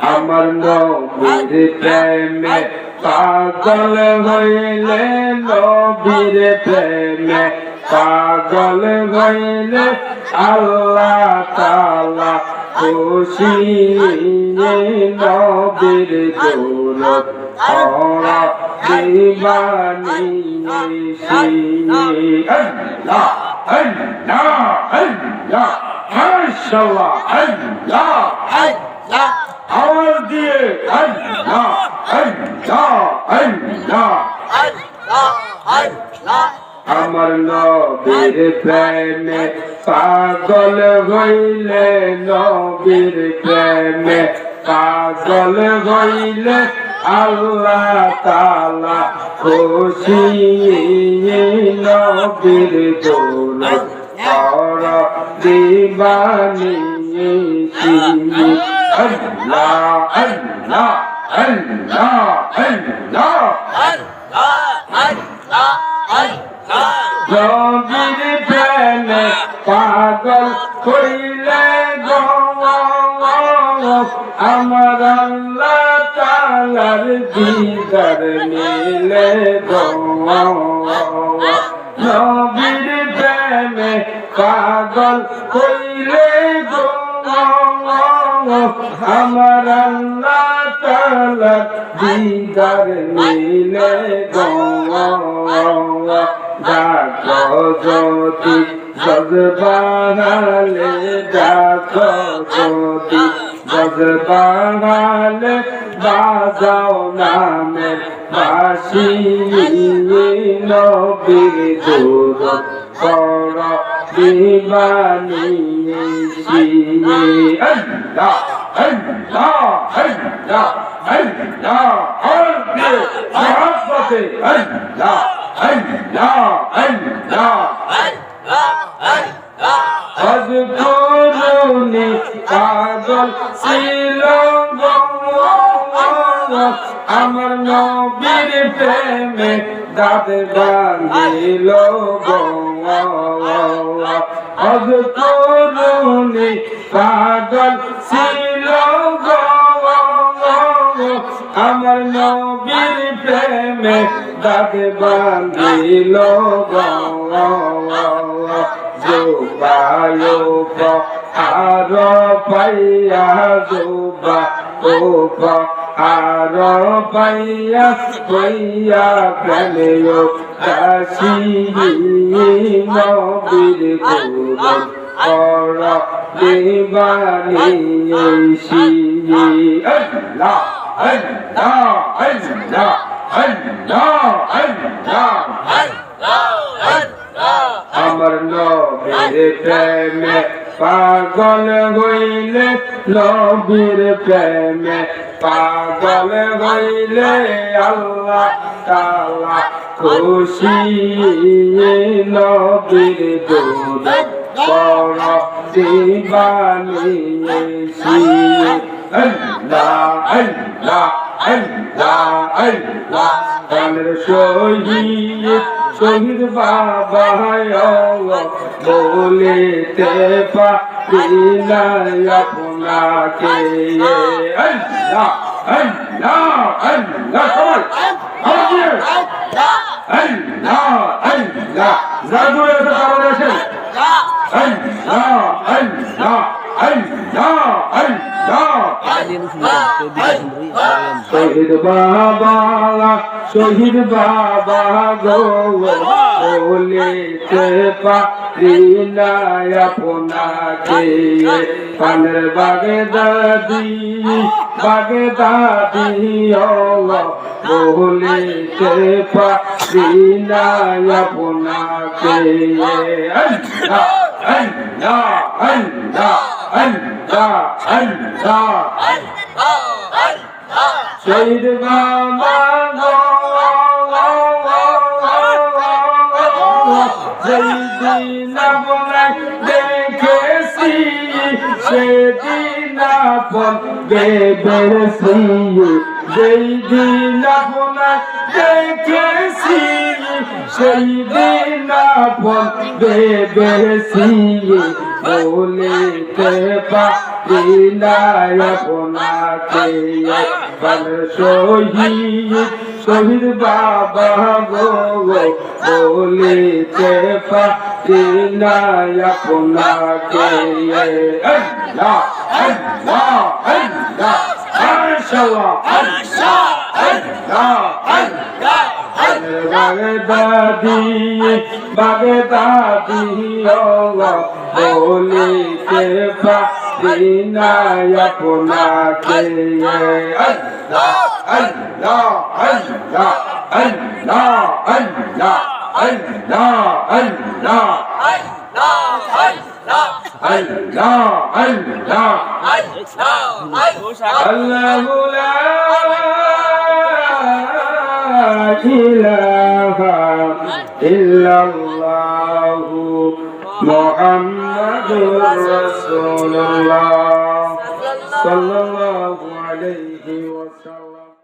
আমার নবীর প্রেমে পাগল হইলে নবীর প্রেমে পাগল হইলে আল্লাহ তাআলা খুশি নবীর দৌলত ওরা দিবানি আল্লাহ আল্লাহ আল্লাহ মাশাআল্লাহ আল্লাহ আল্লাহ আওয়াজ দিয়ে আল্লাহ আল্লাহ আল্লাহ আল্লাহ আল্লাহ আমার নবীর প্রেমে পাগল হইলে নবীর প্রেমে পাগল হইলে আল্লাহ তাআলা খুশি নবীর দৌলত ওরা দিবানি আল্লাহ আল্লাহ আল্লাহ আল্লাহ আল্লাহ নবীর প্রেমে পাগল হইলে গো আমার আল্লাহ তাআলার দিদার মিলে গো নবীর প্রেমে পাগল হইলে গো আমার আল্লাহ তাআলার দিদার মিলে গো ডাকো যদি জজবাহালে ডাকো যদি জজবাহালে বাজাও নামের বাঁশি নবীর দৌলত করো দিবানি আল্লাহ আল্লাহ আল্লাহ আল্লাহ মহব্বতে আল্লাহ আল্লাহ আল্লাহ আজকুরুনি পাগল ছিল আমার নবীর প্রেমে দাঁত বাঁধিল গো আজকুরুনি পাগল ছিল গো আমার নবীর প্রেমে দাঁত বাঁধিল গো জুবায়ুব আর পাইয়া জুবা ওপ আর পাইয়া পাইয়া প্রেমেও দাসী নবীর দৌলত ওরা দিবানি আল্লাহ আল্লাহ আল্লাহ আল্লাহ আল্লাহ আমার নবীর প্রেমে পাগল হইলে নবীর প্রেমে পাগল হইলে আল্লাহ তাআলা খুশি নবীর দৌলত করো দিবানি আল্লাহ আল্লাহ আল্লাহ আল্লাহ গানের শহীদ শহীদ বাবা বলিতে পারি না আপনাকে আল্লাহ আল্লাহ আল্লাহ আল্লাহ আল্লাহ জাদুরে কারণ আছেন আল্লাহ আল্লাহ আল্লাহ আল্লাহ শহীদ বাবা গো বলিতে পারি না আপনাকে পানের বাগে দাদি বলিতে পারি না আপনাকে আল্লাহ আল্লাহ আল্লাহ আল্লাহ আল্লাহ শহীদ বাবা যেদিন আপনাকে দেখেছি সেদিন আপন বেবেছি যেদিন আপনাকে দেখেছি সেইদিন আপন বেবেছি বলিতে পারি পারিনা আপনাকে একবার শহীদ শহীদ বাবা গো বলিতে পারিনা আপনাকে আল্লাহ আল্লাহ আল্লাহ মাশাআল্লাহ আল্লাহ আল্লাহ আল্লাহ বাগদাদি বাগদাদি বলিতে পারিনা আপনাকে আল্লাহ আল্লাহ আল্লাহ আল্লাহ আল্লাহ আল্লাহ আল্লাহ আল্লাহ আল্লাহ আল্লাহ লা ইলাহা ইল্লাল্লাহু মুহাম্মাদুর রাসূলুল্লাহ সাল্লাল্লাহু আলাইহি ওয়াসাল্লাম।